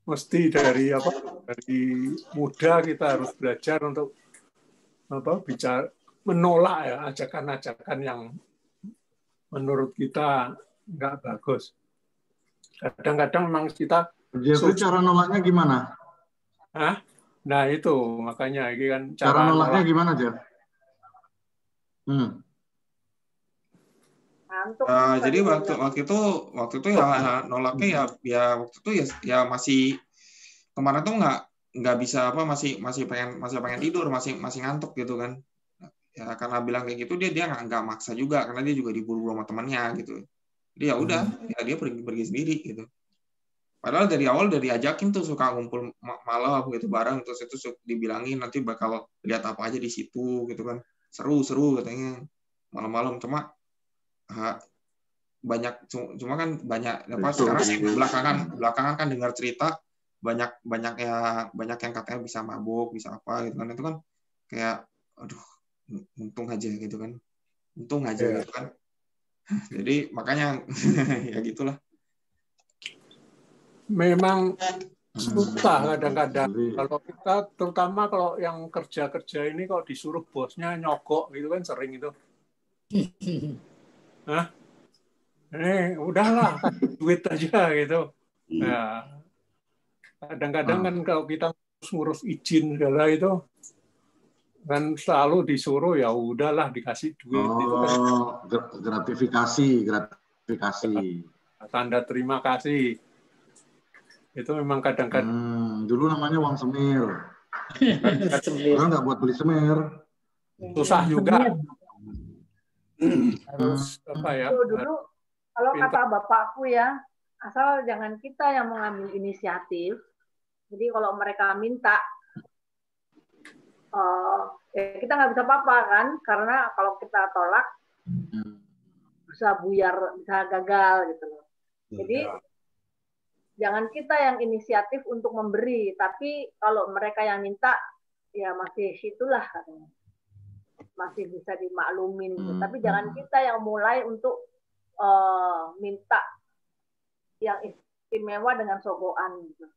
mesti dari muda kita harus belajar untuk bicara, menolak ya ajakan-ajakan yang menurut kita nggak bagus. Kadang-kadang memang kita cara nolaknya gimana? Hah? Nah itu makanya ini kan cara nolaknya gimana, Jeff? Jadi waktu itu ya nolaknya ya masih kemarin tuh nggak bisa masih pengen tidur, masih ngantuk gitu kan. Ya karena bilang kayak gitu dia nggak maksa juga karena dia juga diburu sama temannya gitu. Jadi ya udah ya dia pergi sendiri gitu. Padahal dari awal udah diajakin tuh suka ngumpul malam gitu bareng, terus itu dibilangin nanti bakal lihat apa aja di situ gitu kan. Seru katanya malam-malam, cuma kan banyak apa sekarang sih belakangan kan dengar cerita banyak yang katanya bisa mabuk, bisa apa gitu kan. Itu kan kayak aduh untung aja gitu kan. Gitu kan. Jadi makanya ya gitulah. Memang susah kadang-kadang kalau kita, terutama kalau yang kerja ini kalau disuruh bosnya nyogok gitu kan sering itu. Ini udahlah duit aja gitu. Nah, kadang-kadang kan kalau kita ngurus izin segala itu kan selalu disuruh ya udahlah dikasih duit itu kan. Gratifikasi. Tanda terima kasih. Itu memang kadang-kadang dulu namanya uang semir. Orang nggak buat beli semir. Susah juga. Harus apa ya? Dulu kalau kata bapakku ya, asal jangan kita yang mengambil inisiatif. Jadi kalau mereka minta, ya kita nggak bisa apa-apa kan, karena kalau kita tolak bisa buyar, bisa gagal gitu loh. Jadi jangan kita yang inisiatif untuk memberi, tapi kalau mereka yang minta, ya masih situlah katanya. Masih bisa dimaklumin. Tapi jangan kita yang mulai untuk minta yang istimewa dengan sogokan gitu.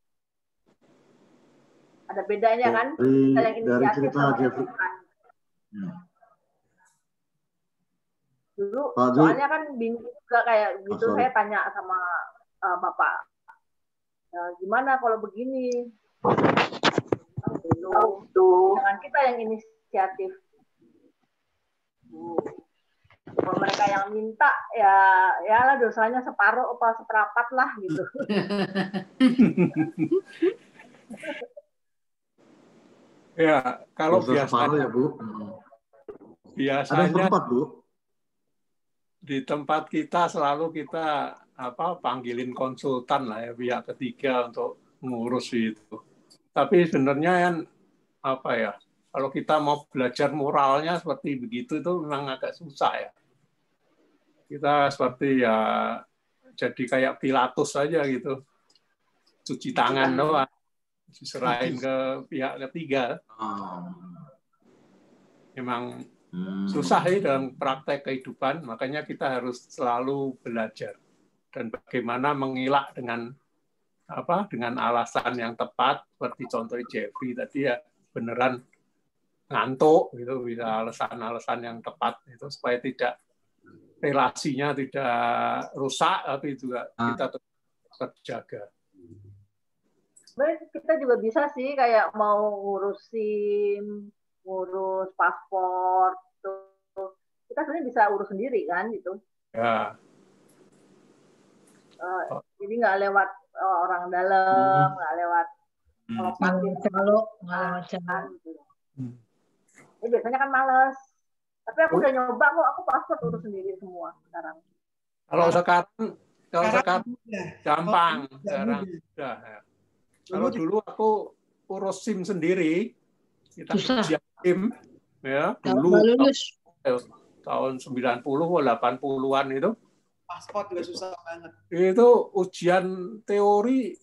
Ada bedanya kan? Kita yang inisiatif sama yang bukan. Dulu soalnya kan bingung juga kayak gitu, saya tanya sama Bapak, gimana kalau begini? Jangan kita yang inisiatif. Kalau mereka yang minta ya lah dosanya separuh apa seperempat lah gitu. Ya kalau biasanya ya Bu. Biasanya ada tempat Bu. Di tempat kita selalu kita panggilin konsultan lah ya pihak ketiga untuk ngurus itu. Tapi sebenarnya kan kalau kita mau belajar moralnya seperti begitu itu memang agak susah ya. Kita seperti ya jadi kayak Pilatus saja gitu. Cuci tangan doang. Diserahin ke pihak ketiga. Memang susah ya dalam praktek kehidupan, makanya kita harus selalu belajar. Dan bagaimana mengelak dengan alasan yang tepat, seperti contoh Jeffrey tadi ya, beneran ngantuk gitu, bisa alasan-alasan yang tepat itu supaya tidak relasinya tidak rusak, tapi juga kita tetap jaga. Kita juga bisa sih kayak mau ngurus paspor tuh, kita sebenarnya bisa urus sendiri kan gitu. Ya. Jadi nggak lewat orang dalam, nggak lewat calo. Ini biasanya kan males. Tapi aku udah nyoba kok, aku paspor urus sendiri semua sekarang. Kalau sekarang gampang, sekarang udah. Kalau dulu aku urus SIM sendiri, kita ujian SIM ya dulu tahun 90 atau 80-an itu. Paspor juga susah banget. Itu ujian teori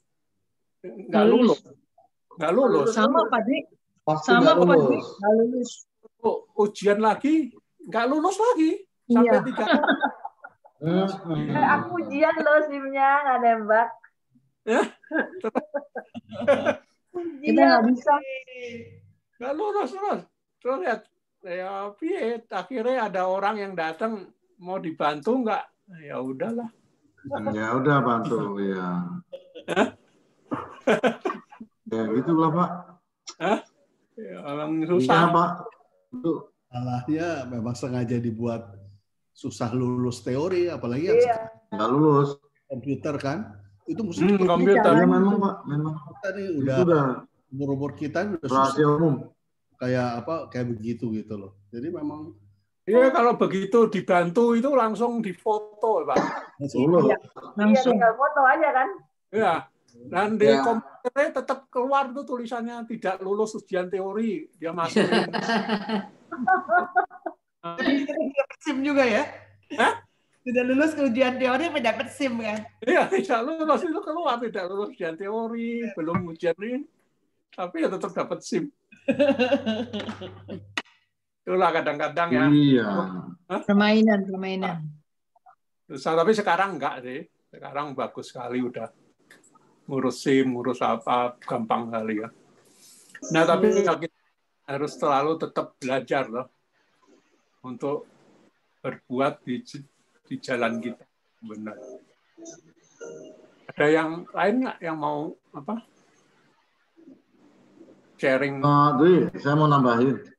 nggak lulus. Sama Pak Dik. Pasti Sama nggak Pak Ji, lulus. nggak lulus. Ujian lagi, nggak lulus lagi sampai Iya. 3 kali. Aku ujian loh SIM-nya, nggak nembak. Kita nggak bisa. Nggak lulus. Terus lihat, ya piye, akhirnya ada orang yang datang mau dibantu nggak? Ya udahlah. Ya udah bantu ya. Ya gitulah Pak. Ya, orang Iya susah. Pak. Salahnya memang sengaja dibuat susah lulus teori, apalagi yang Iya. Nggak lulus. komputer kan. Itu mesti komputer. Ya memang Pak, memang. kita nih Itu udah udah umur kita udah rahasia susah umum. kayak begitu gitu loh. Jadi memang Iya, kalau begitu dibantu itu langsung difoto, Pak. Iya, tinggal foto aja kan. Ya, dan di Ya. komputernya tetap keluar tuh tulisannya tidak lulus ujian teori, dia masukin. Dapat SIM juga ya? Sudah lulus ke ujian teori mendapat SIM kan? Iya, tidak lulus itu keluar, tidak lulus ujian teori, belum ujian ini, tapi ya tetap dapat SIM. Itulah kadang-kadang ya. Iya. Permainan. Susah, tapi sekarang enggak sih. Sekarang bagus sekali udah. Ngurus SIM, ngurus apa, gampang kali ya. Nah, tapi kita harus selalu tetap belajar loh. Untuk berbuat di jalan kita. Benar. Ada yang lain nggak yang mau apa? Sharing? Dwi, saya mau nambahin.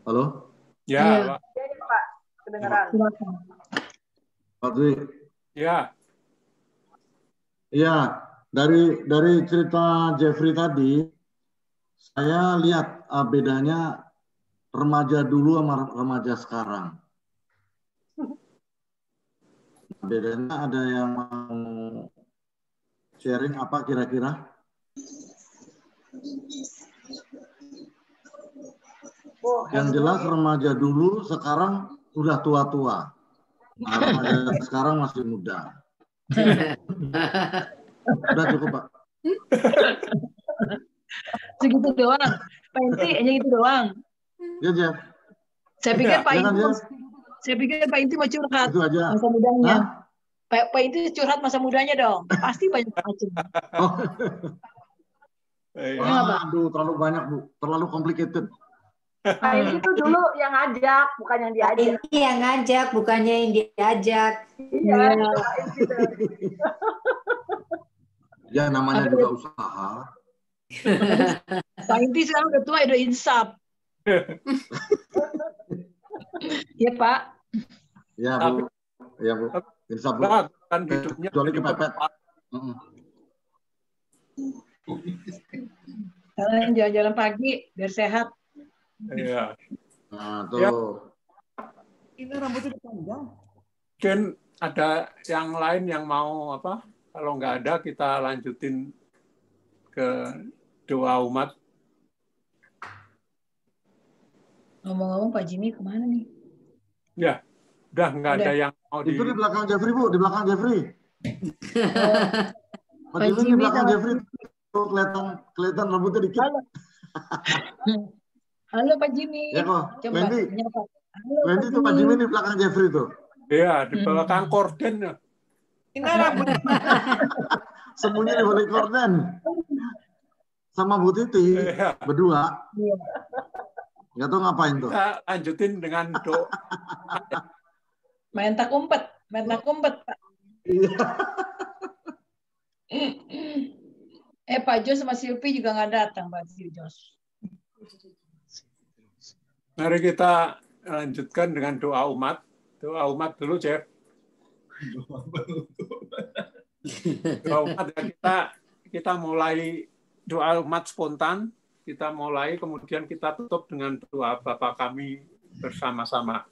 Halo? Ya, Pak. Iya, Pak. Kedengeran. Pak Dwi. Ya. Iya, dari cerita Jeffrey tadi, saya lihat bedanya remaja dulu sama remaja sekarang. Bedanya ada yang mau sharing apa kira-kira? Yang jelas remaja dulu sekarang udah tua-tua. Nah, remaja sekarang masih muda. Udah cukup, Pak. Segitu doang. Pak Inti hanya itu doang. Ya, Jeff. Saya pikir Pak Jangan, Inti Jeff. saya pikir Pak Inti mau curhat Itu aja. masa mudanya. Pak Inti curhat masa mudanya dong. Pasti banyak macam. Aduh, terlalu banyak, Bu. Terlalu complicated. Pak Inti itu dulu yang ngajak, bukan yang diajak. Ini yang ngajak, bukannya yang diajak. Iya, Pak Inti tuh. Ya, namanya juga usaha. Pak Inti sekarang udah tua, udah insaf. Ya, Pak. Ya, Bu. Ya, Bu. Insaf, Bu. Kan hidupnya Kecuali kepepet. Kalian jalan-jalan pagi biar sehat. Iya. Nah, tuh. Ya. Ini rambutnya panjang. Mungkin ada yang lain yang mau apa? Kalau nggak ada, kita lanjutin ke doa umat. Ngomong-ngomong Pak Jimmy kemana nih? Ya, udah nggak ada yang mau Itu di belakang Jeffrey, Bu. Di belakang Jeffrey. Pak Jimmy di belakang Jeffrey. Tuh, kelihatan rambutnya dikit. Halo Pak Jimmy. Ya kok, Coba Wendy. nyapa. Halo Wendy tuh Pak Jimmy di belakang Jeffrey tuh. Iya, di belakang korden. Ini rambut. Sembunyi di balik korden. Sama Bu Titi, berdua. Nggak tahu ngapain tuh. Kita lanjutin dengan doa. Main tak umpet, Pak. Iya. Pak Jos sama Silvi juga nggak datang, Pak Jos. Mari kita lanjutkan dengan doa umat. Doa umat dulu, Jeff. Doa umat ya, kita mulai doa umat spontan. Kita mulai, kemudian kita tutup dengan doa Bapa kami bersama-sama.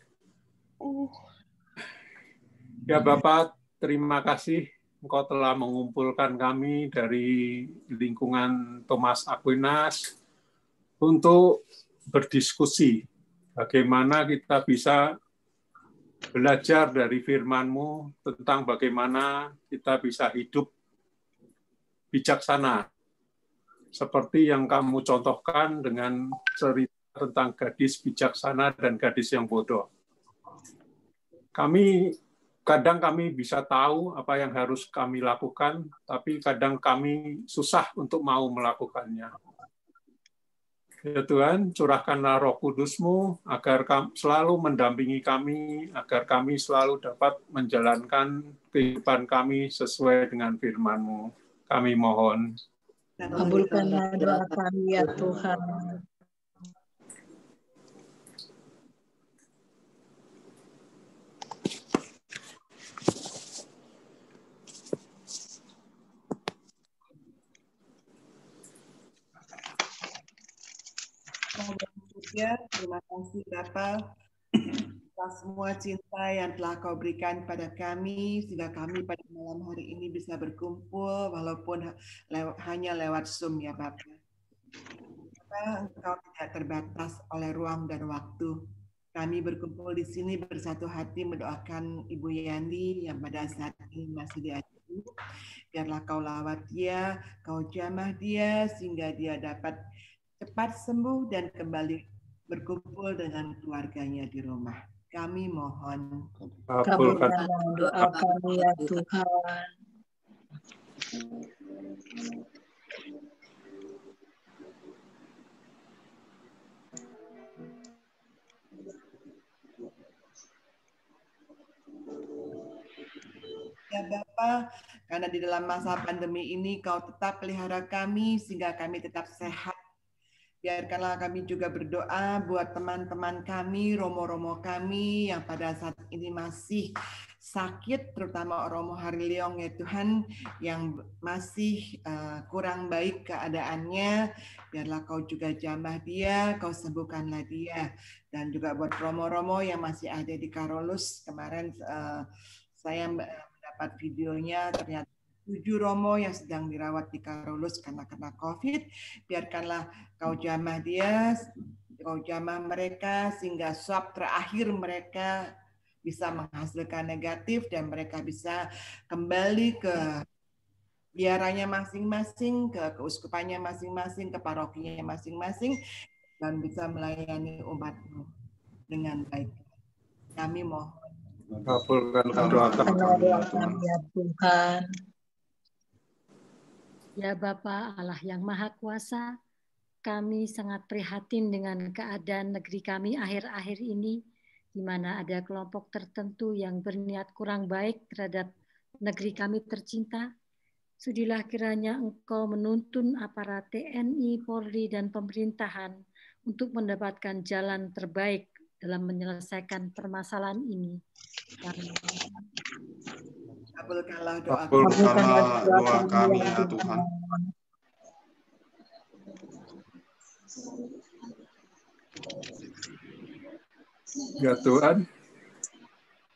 Ya Bapak, terima kasih Engkau telah mengumpulkan kami dari lingkungan Thomas Aquinas untuk berdiskusi bagaimana kita bisa belajar dari firman-Mu tentang bagaimana kita bisa hidup bijaksana seperti yang kamu contohkan dengan cerita tentang gadis bijaksana dan gadis yang bodoh. Kadang kami bisa tahu apa yang harus kami lakukan, tapi kadang kami susah untuk mau melakukannya. Ya Tuhan, curahkanlah Roh Kudus-Mu agar selalu mendampingi kami, agar kami selalu dapat menjalankan kehidupan kami sesuai dengan firman-Mu. Kami mohon. Kabulkanlah doa kami ya Tuhan. Terima kasih Bapa atas semua cinta yang telah Kau berikan pada kami sehingga kami pada malam hari ini bisa berkumpul walaupun hanya lewat Zoom ya Bapa. Engkau tidak terbatas oleh ruang dan waktu. Kami berkumpul di sini bersatu hati mendoakan Ibu Yani yang pada saat ini masih di ICU. Biarlah Kau lawat dia, Kau jamah dia sehingga dia dapat cepat sembuh dan kembali berkumpul dengan keluarganya di rumah. Kami mohon. Kabulkanlah doa kami ya Tuhan. Ya Bapa, karena di dalam masa pandemi ini Kau tetap pelihara kami sehingga kami tetap sehat. Biarkanlah kami juga berdoa buat teman-teman kami, romo-romo kami yang pada saat ini masih sakit, terutama Romo Hariliong ya Tuhan, yang masih kurang baik keadaannya. Biarlah Kau juga jamah dia, Kau sembuhkanlah dia. Dan juga buat romo-romo yang masih ada di Carolus, kemarin saya mendapat videonya, ternyata 7 romo yang sedang dirawat di Carolus karena kena COVID. Biarkanlah Kau jamah dia, Kau jamah mereka sehingga swab terakhir mereka bisa menghasilkan negatif dan mereka bisa kembali ke biaranya masing-masing, ke keuskupannya masing-masing, ke parokinya masing-masing dan bisa melayani umat-Mu dengan baik. Kami mohon. Kabulkan doa kami ya Tuhan. Ya Bapa Allah yang Maha Kuasa, kami sangat prihatin dengan keadaan negeri kami akhir-akhir ini, di mana ada kelompok tertentu yang berniat kurang baik terhadap negeri kami tercinta. Sudilah kiranya Engkau menuntun aparat TNI, Polri, dan pemerintahan untuk mendapatkan jalan terbaik dalam menyelesaikan permasalahan ini. Kabulkanlah doa kami ya Tuhan.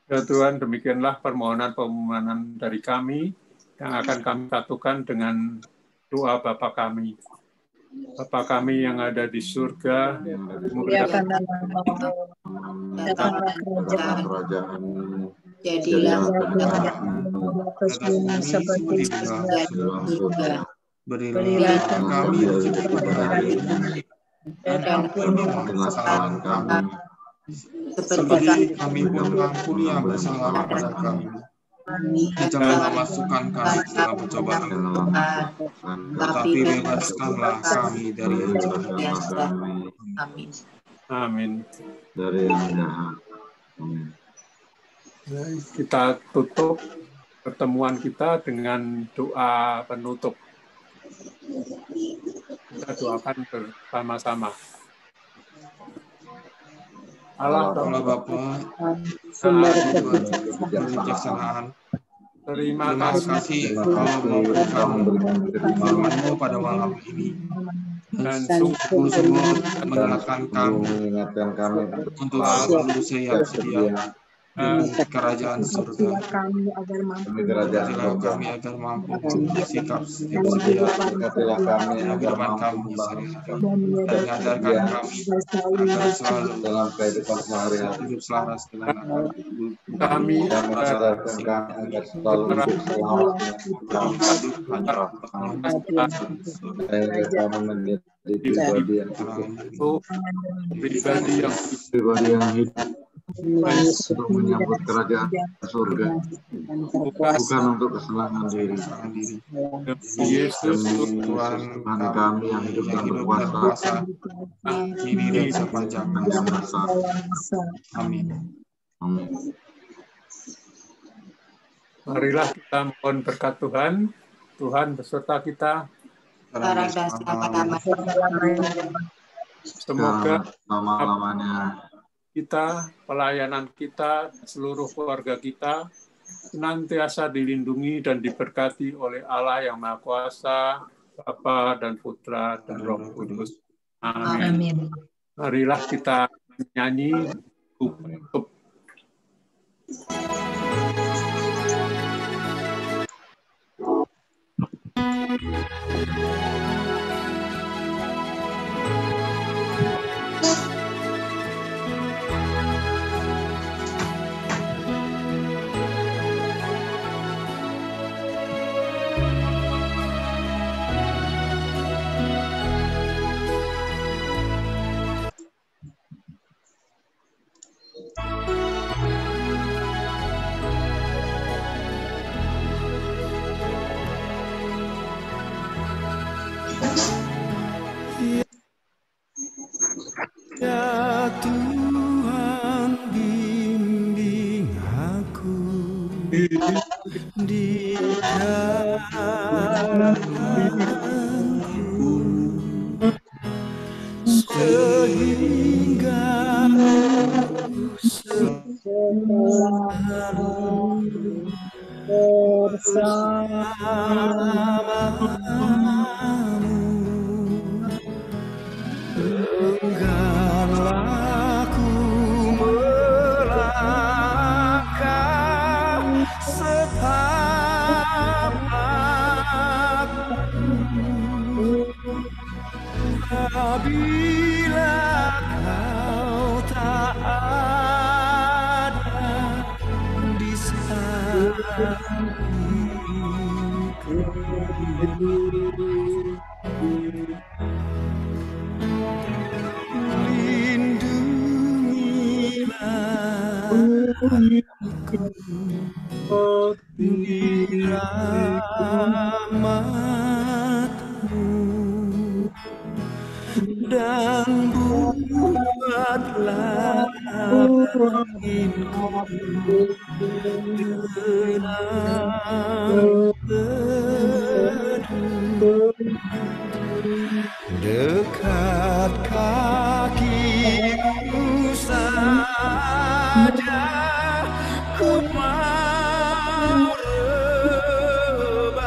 Ya Tuhan, demikianlah permohonan dari kami yang akan kami satukan dengan doa Bapa kami. Bapa kami yang ada di surga, muliakanlah namamu, datanglah kerajaan-Mu, jadilah kehendakmu seperti di surga. Berilah kami rezeki hari ini, dan ampunilah kesalahan kami, seperti kami pun mengampuni yang bersalah kepada kami. Janganlah masukkan kami ke dalam pencobaan, tetapi bebaskanlah kami dari yang jahat. Amin. Amin. Dari yang jahat. Amin. Kita tutup pertemuan kita dengan doa penutup. Kita doakan bersama-sama. Allah Bapa, sumber kebijaksanaan, terima kasih Engkau memberikan firman-Mu pada malam ini dan sungguh-sungguh mengingatkan kami untuk selalu siap sedia kerajaan surga. Kami agar mampu Berkatilah kami agar mampu bersikap setia. Berkatilah kami agar Firman mampu kami membangun dan mengajarkan kami agar selalu dalam kehidupan sehari-hari. hidup selaras dengan Kami Dan mengajarkan kami agar selalu hidup selaras dengan sehingga kami menjadi pribadi yang hidup. pribadi yang Pribadi yang hidup untuk menyambut kerajaan surga, bukan untuk kesenangan diri. Yesus Tuhan kami yang hidup dan berkuasa, kini dan sepanjang masa. Amin. Amin. marilah kita mohon berkat Tuhan. Tuhan beserta kita. Semoga lama-lamanya kita, pelayanan kita, seluruh keluarga kita senantiasa dilindungi dan diberkati oleh Allah yang Maha Kuasa, Bapa dan Putra dan Roh Kudus. Amin. Marilah kita nyanyi untuk Ya Tuhan, bimbing aku di jalanku, sehingga aku selalu bersamamu. Engganlah ku melangkah setapakmu, apabila kau tak ada di sampingku. Di rahmat-Mu dan buatlah anginku tenang teduh dekat kaki-Mu saja. Ku mau rebah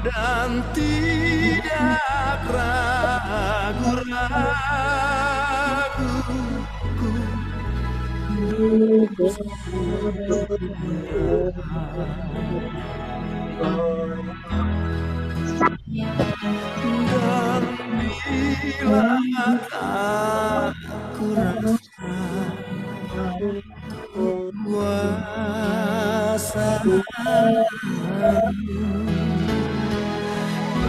dan tidak ragu-ragu ku dan bila aku rasa kuasa-Mu,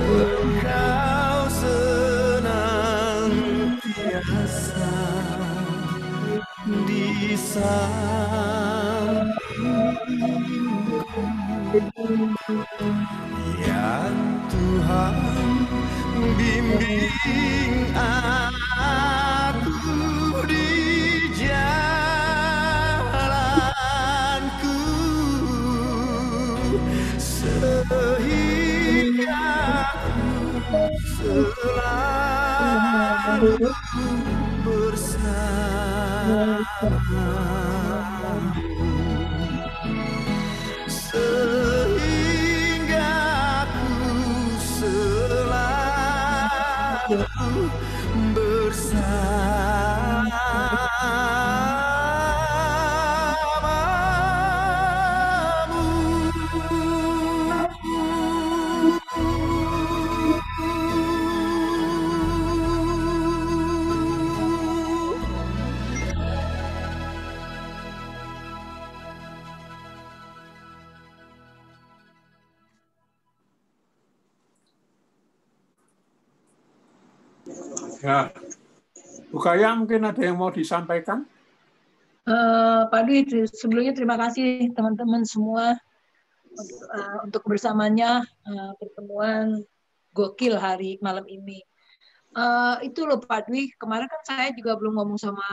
Engkau senantiasa di sampingku. Ya Tuhan, bimbing aku di jalanku, sehingga aku selalu bersamamu, sehingga aku selalu bersamamu. Ya, Bu Kaya mungkin ada yang mau disampaikan? Pak Dwi, sebelumnya terima kasih teman-teman semua untuk bersamanya pertemuan gokil hari malam ini. Itu loh Pak Dwi, kemarin kan saya juga belum ngomong sama